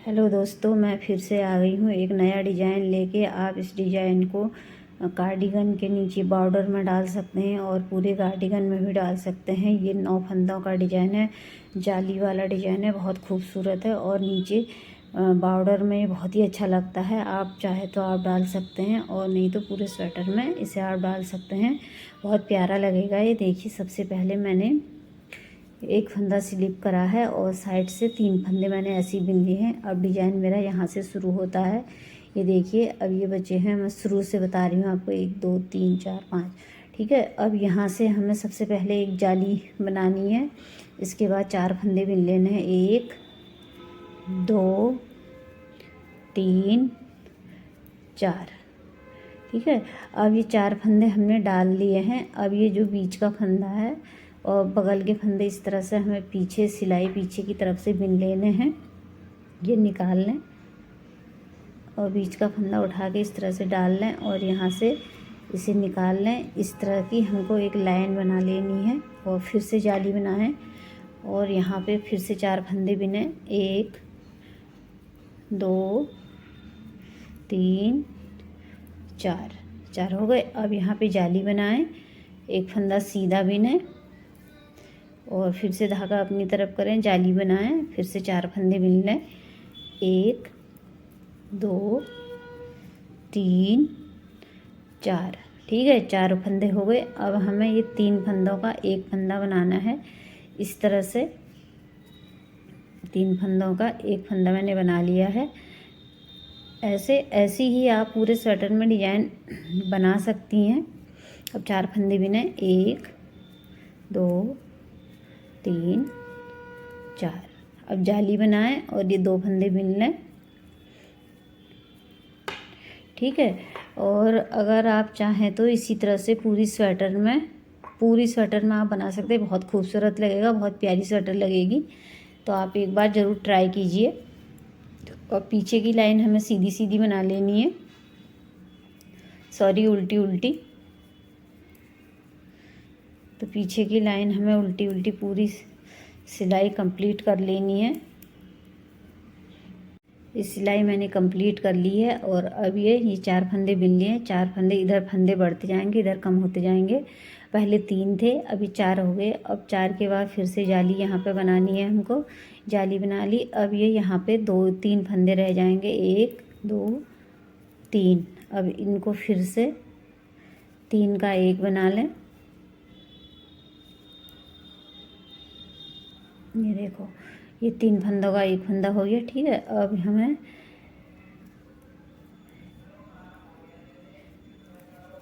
Hello दोस्तों, मैं फिर से आ गई हूँ एक नया डिज़ाइन लेके। आप इस डिज़ाइन को कार्डिगन के नीचे बॉर्डर में डाल सकते हैं और पूरे कार्डिगन में भी डाल सकते हैं। ये 9 फंदों का डिज़ाइन है, जाली वाला डिज़ाइन है, बहुत खूबसूरत है और नीचे बॉर्डर में बहुत ही अच्छा लगता है। आप चाहे तो आप डाल सकते हैं और नहीं तो पूरे स्वेटर में इसे आप डाल सकते हैं, बहुत प्यारा लगेगा। ये देखिए, सबसे पहले मैंने एक फंदा स्लिप करा है और साइड से 3 फंदे मैंने ऐसे ही बिन लिए हैं। अब डिजाइन मेरा यहाँ से शुरू होता है। ये देखिए, अब ये बचे हैं, मैं शुरू से बता रही हूँ आपको, 1 2 3 4 5। ठीक है, अब यहाँ से हमें सबसे पहले एक जाली बनानी है। इसके बाद 4 फंदे बिन लेने हैं, 1 2 3 4। ठीक है, अब ये 4 फंदे हमने डाल लिए हैं। अब ये जो बीच का फंदा है और बगल के फंदे इस तरह से हमें पीछे सिलाई पीछे की तरफ से बिन लेने हैं, ये निकाल लें और बीच का फंदा उठा के इस तरह से डाल लें और यहाँ से इसे निकाल लें। इस तरह की हमको एक लाइन बना लेनी है और फिर से जाली बनाएं और यहाँ पे फिर से 4 फंदे बिने, 1 2 3 4 हो गए। अब यहाँ पे जाली बनाएं, एक फंदा सीधा बिने और फिर से धागा अपनी तरफ करें, जाली बनाएं, फिर से 4 फंदे बिन लें, 1 2 3 4। ठीक है, 4 फंदे हो गए। अब हमें ये 3 फंदों का एक फंदा बनाना है। इस तरह से 3 फंदों का एक फंदा मैंने बना लिया है। ऐसे ही आप पूरे स्वेटर में डिजाइन बना सकती हैं। अब 4 फंदे बिने, 1 2 3 4। अब जाली बनाएं और ये 2 फंदे बिन लें। ठीक है, और अगर आप चाहें तो इसी तरह से पूरी स्वेटर में आप बना सकते हैं। बहुत खूबसूरत लगेगा, बहुत प्यारी स्वेटर लगेगी। तो आप एक बार ज़रूर ट्राई कीजिए। और पीछे की लाइन हमें सीधी सीधी बना लेनी है, सॉरी उल्टी उल्टी। तो पीछे की लाइन हमें उल्टी उल्टी पूरी सिलाई कंप्लीट कर लेनी है। इस सिलाई मैंने कंप्लीट कर ली है और अब ये 4 फंदे बिन लिए हैं। 4 फंदे, इधर फंदे बढ़ते जाएंगे, इधर कम होते जाएंगे। पहले 3 थे, अभी 4 हो गए। अब 4 के बाद फिर से जाली यहाँ पे बनानी है हमको, जाली बना ली। अब ये यहाँ पे 2 3 फंदे रह जाएंगे, 1 2 3। अब इनको फिर से 3 का एक बना लें। ये देखो, ये 3 फंदों का एक फंदा हो गया। ठीक है, अब हमें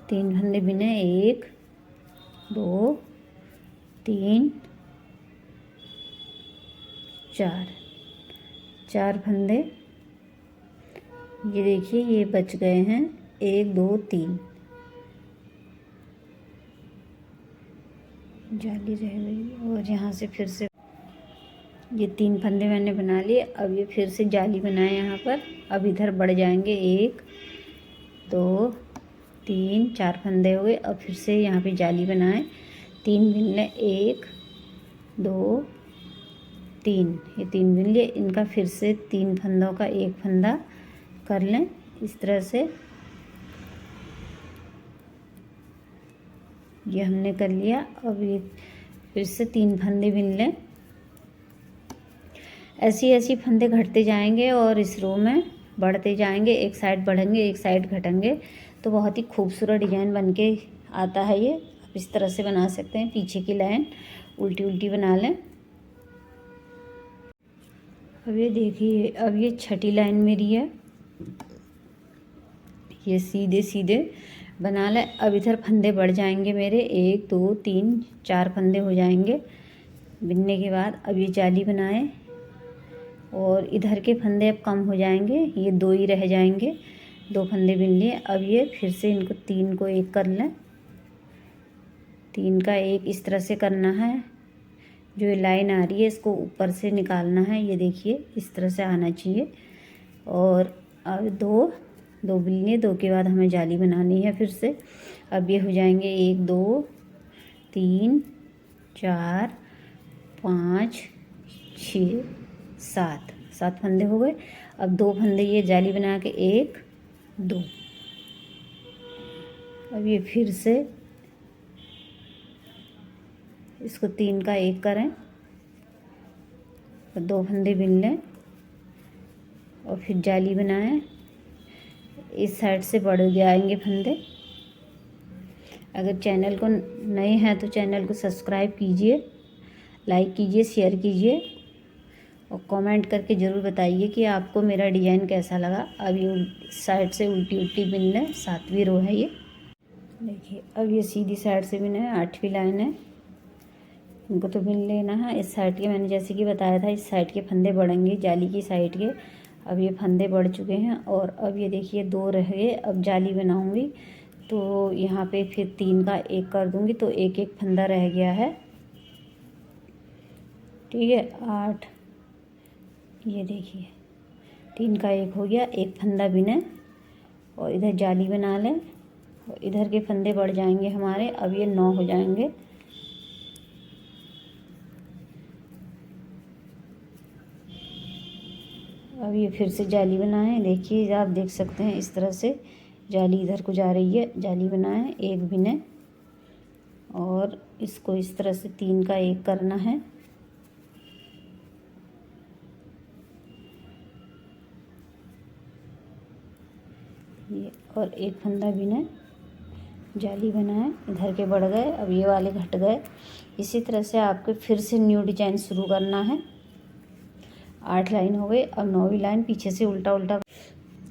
3 फंदे बिने, 1 2 3 4 फंदे। ये देखिए, ये बच गए हैं, 1 2 3। जाली रह गई और यहाँ से फिर से ये 3 फंदे मैंने बना लिए। अब ये फिर से जाली बनाए यहाँ पर। अब इधर बढ़ जाएंगे, 1 2 3 4 फंदे हो गए। अब फिर से यहाँ पे जाली बनाएं, 3 बिन लें, 1 2 3। ये 3 बिन लिए। इनका फिर से 3 फंदों का एक फंदा कर लें इस तरह से। ये हमने कर लिया। अब ये फिर से 3 फंदे बिन लें। ऐसी फंदे घटते जाएंगे और इस रो में बढ़ते जाएंगे, एक साइड बढ़ेंगे एक साइड घटेंगे, तो बहुत ही खूबसूरत डिजाइन बनके आता है। ये आप इस तरह से बना सकते हैं। पीछे की लाइन उल्टी उल्टी बना लें। अब ये देखिए, अब ये छठी लाइन मेरी है, ये सीधे सीधे बना लें। अब इधर फंदे बढ़ जाएंगे मेरे, 1 2 3 4 फंदे हो जाएंगे बिनने के बाद। अब ये जाली बनाएं और इधर के फंदे अब कम हो जाएंगे, ये 2 ही रह जाएंगे। 2 फंदे बिन लिए। अब ये फिर से इनको 3 को एक कर लें, 3 का एक इस तरह से करना है। जो ये लाइन आ रही है इसको ऊपर से निकालना है, ये देखिए इस तरह से आना चाहिए। और अब 2 बिन लिए, 2 के बाद हमें जाली बनानी है फिर से। अब ये हो जाएंगे 1 2 3 4 5 6 7 7 फंदे हो गए। अब 2 फंदे ये जाली बना के 1 2। अब ये फिर से इसको 3 का 1 करें और 2 फंदे बिन लें और फिर जाली बनाएं। इस साइड से बढ़ जाएंगे फंदे। अगर चैनल को नए हैं तो चैनल को सब्सक्राइब कीजिए, लाइक कीजिए, शेयर कीजिए और कमेंट करके ज़रूर बताइए कि आपको मेरा डिज़ाइन कैसा लगा। अब ये साइड से उल्टी उल्टी बिन लें। 7वीं रो है ये, देखिए। अब ये सीधी साइड से बिना है, 8वीं लाइन है, इनको तो बिन लेना है। इस साइड के मैंने जैसे कि बताया था, इस साइड के फंदे बढ़ेंगे जाली की साइड के। अब ये फंदे बढ़ चुके हैं और अब ये देखिए 2 रह गए। अब जाली बनाऊंगी तो यहाँ पे फिर 3 का 1 कर दूंगी तो 1 1 फंदा रह गया है, ठीक है। 8, ये देखिए 3 का 1 हो गया। 1 फंदा बिने और इधर जाली बना लें और इधर के फंदे बढ़ जाएंगे हमारे। अब ये 9 हो जाएंगे। अब ये फिर से जाली बनाएं। देखिए आप देख सकते हैं इस तरह से जाली इधर को जा रही है। जाली बनाएं, 1 बिने और इसको इस तरह से 3 का 1 करना है। ये और 1 फंदा बिने, जाली बनाएं, इधर के बढ़ गए। अब ये वाले घट गए। इसी तरह से आपको फिर से न्यू डिजाइन शुरू करना है। 8 लाइन हो गई। अब 9वीं लाइन पीछे से उल्टा उल्टा।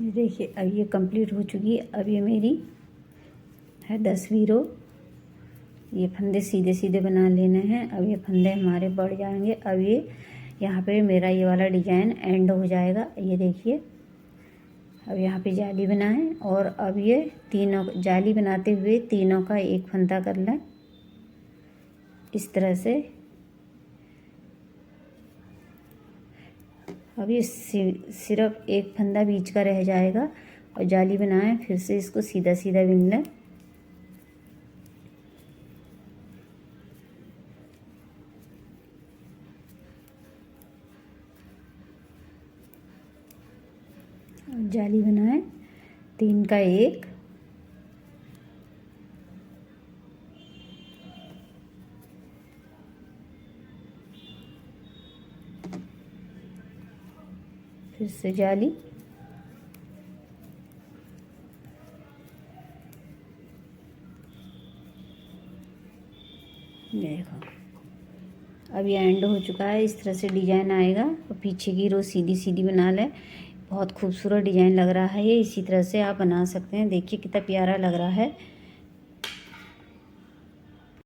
ये देखिए अब ये कंप्लीट हो चुकी है। अब ये मेरी है 10वीं रो। ये फंदे सीधे सीधे बना लेने हैं। अब ये फंदे हमारे बढ़ जाएंगे। अब ये यहाँ पे मेरा ये वाला डिजाइन एंड हो जाएगा। ये देखिए अब यहाँ पे जाली बनाएं और अब ये तीनों जाली बनाते हुए तीनों का 1 फंदा कर लें इस तरह से। अब ये सिर्फ 1 फंदा बीच का रह जाएगा और जाली बनाएं। फिर से इसको सीधा सीधा बिन लें। जाली बनाएं, 3 का 1 फिर से जाली, देखो अब ये एंड हो चुका है। इस तरह से डिजाइन आएगा और पीछे की रो सीधी सीधी बना लें। बहुत खूबसूरत डिजाइन लग रहा है ये। इसी तरह से आप बना सकते हैं। देखिए कितना प्यारा लग रहा है।